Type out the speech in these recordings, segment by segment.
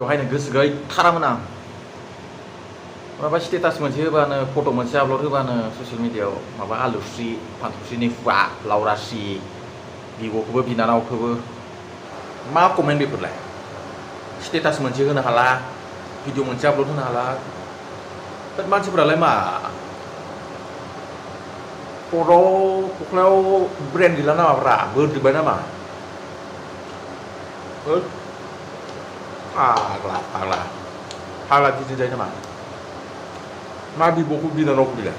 बेवहायनो गोसो गैथारामोन आं माबा स्टेटास मोनसे होबानो फट' मोनसे आपल'ड होबानो ससियेल मिडियायाव माबा आलुस्रि फान्थावस्रिनि हुवा लावरासि बिब'खौबो बिनानावखौबो मा कमेन्ट बेफोरलाय स्टेटास मोनसे होनो हाला भिडिअ मोनसे आपल'ड होनो हाला बाट मानसिफोरालाय मा खर'आव खख्लायाव ब्रेन गैला नामाब्रा बोरजोब्बाय नामा फाग्ला फाग्ला फाग्ला गिदिर जायो नामा मा बिब'खौ बिनानावखौ बिलाय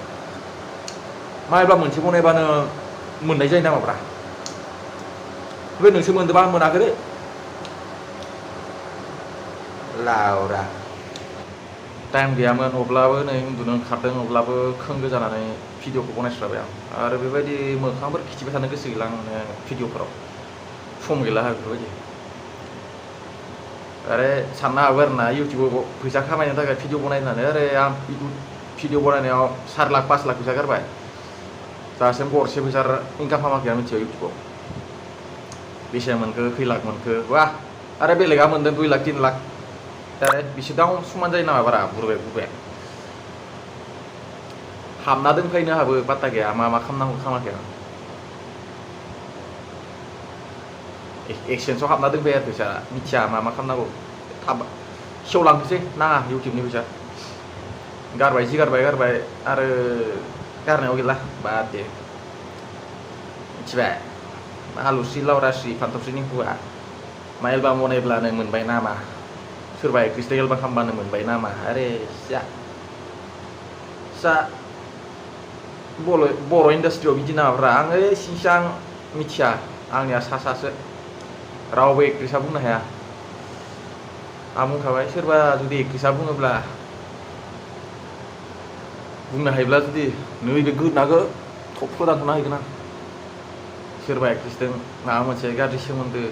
मायबा मोनसे बनायबानो मोननाय जायो नामाब्रा बे नोंसोर मोनदोंबा आं मोनाखै दे लावरा टाइम गैयामोन अब्लाबो नै उन्दुनो ओंखारदों अब्लाबो खोंगो जानानै भिडिअखौ बनायस्राबाय आं आरो बेबायदि मोखांफोर खिथिबाय थानो गोसो गैला आं भिडिअफोराव सम गैला बेफोरबायदि अरे साननो हागौ आरो ना इउटुबाव फैसा खामायनो थाखाय भिडिअ बनायनानै अरे आं भिडिअ बनायनायाव 4 लाख 5 लाख फैसा गारबाय दासिम गरसे फैसा इनकाम खालामाखै आं मिथियो इउटुबाव बेसे मोनखो खै लाख मोनखो वाह आरो बेलेगा मोनदों 2 लाख 3 लाख आरे बिसोरदाव समान जायो नामा बारा बुरबाय हाबना दोनफैनो हाबो पात्ता गैया मा खालामनांगौ खालामाखै आं एक्सचेन्जआव हाबना दोनबाय आरो फैसा मिथिया मा खालामनांगौ थाब सेवलांथोसै नाङा इउटुबनि फैसा गारबाय जि गारबाय आरो गारनायाव गैला बाद दे मिथिबाय आलुस्रि लावरास्रि फान्थावस्रिनि हुवा मा एलबाम बनायब्लानो मोनबाय नामा सोरबा एक्ट्रिसजों एलबाम खालामबानो मोनबाय नामा आरे जा बर' इन्डास्ट्रियाव बिदि नामाब्रा आङो सिंसां मिथिया आंनिया सासो रावबो एक्ट्रिसआ बुंनो हाया आं बुंखाबाय सोरबा जुदि एक्ट्रिसआ बुङोब्ला बुंनो हायोब्ला जुदि नैबे गोदनाखौ थबस्र' दानस'ना हैगोन आं सोरबा एक्ट्रिसजों माबा मोनसे गाज्रि सोमोन्दो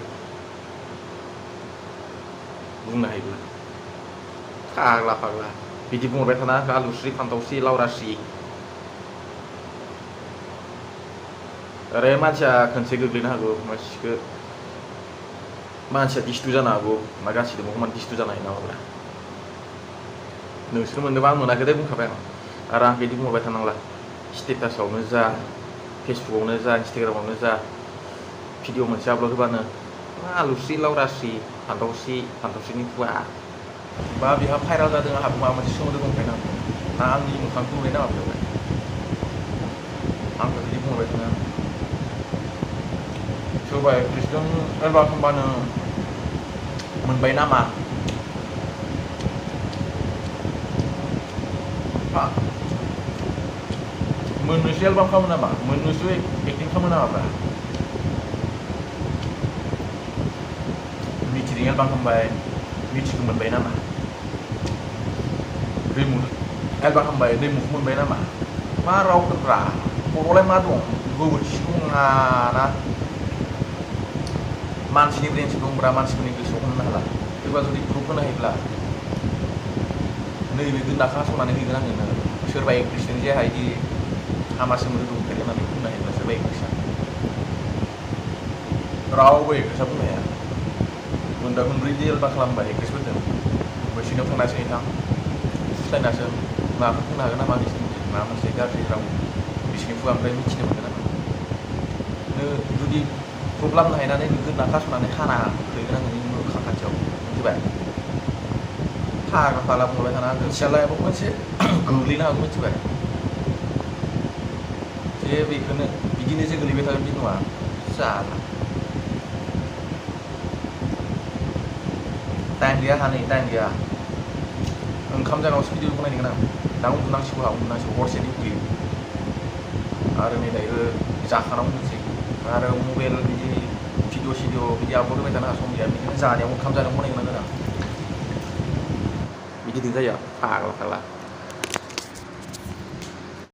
बुंनो हायोब्ला फाग्ला बिदि बुंहरबाय थाना आलुस्रि फान्थावस्रि लावरास्रि अरे मानसिया खनसे गोग्लैनो हागौ मानसिया दिस्थु जानो हागौ मा गासिबो समान दिस्थु जानो हायो नामाब्रा नोंसोर मोनदोंबा आं मोनाखै दे बुंखाबाय आं आरो आं बिदि बुंहरबाय थानांला स्टेटासआवनो जा फेसबुकआवनो जा इन्सटाग्रामावनो जा भिडिअ मोनसे आपल'ड होबानो आलुस्रि लावरास्रि फान्थावस्रिनि हुवा बा बेहा भाइरेल जादों आंहाबो माबा मोनसे सोमोन्दो दंखायो ना आंनि मोखांखौ नुनाय नामा बेवहाय आंखौ बिदि बुंहरबाय थानो सोरबा एक्ट्रिसजों एलबाम खालामबानो मोनबाय नामा मोननोसो एलबाम खालामो नामा मोननोसो एक्टिं खालामो नामाब्रा मिथिजों एलबाम खालामबाय मिथिखौ मोनबाय नामा दैमु एलबाम खालामबाय दैमुखौ मोनबाय नामा मा रावफोरब्रा खर'आवलाय मा दं गोबोरखिखौ नङाना मानसिनि ब्रेनसो दंब्रा मानसिफोरनि गोसोआव हमनो हाला सोरबा जुदि प्रुफ होनो हायोब्ला नैबे गोदनाखौ हास'नानै हैगोन आङो सोरबा एक्ट्रिसजों जे हायदि हामा सोमोन्दो दंखायो होननानै बुंनो हायोब्ला सोरबा एक्ट्रिसआ रावबो एक्ट्रिसआ बुंनो हाया मोनदा मोनब्रै एलबाम खालामबाय एक्ट्रिसफोरजों बैसिनाव थांनासो नोंथां फुस्लायनासो माबाफोर बुंनो हागोन नामा बिसोरनि माबा मोनसे गाज्रि राव बिसोरनि खुगानिफ्राय मिथिनो मोनगोन नामा जुदि प्रुफ लाबोनो हायनानै गोदना खास'नानै हाना हैगोन आङो मोखां खाथियाव मिथिबाय फाग्ला बुंबाय थाना मिथियालाय माबा मोनसे गोग्लैनो हागौ मिथिबाय जे बेखौनो बिदिनो जे गोलैबाय थागोन बे नङा जाला टाइम गैया टाइम गैया ओंखाम जानायावसो भिडिअ बनायगोन आं दा उन्दुनांसिगौ हरसेनि उन्दुयो आरो नै दायो जाखानांगौ मोनसै आरो मबाइल बिदि भिडिअ बिदि आपल'ड होबाय थानो सम गैया बिदिनो जानायाव ओंखाम जानायाव बनायगोन आं बिदिजों जायो फाग्ला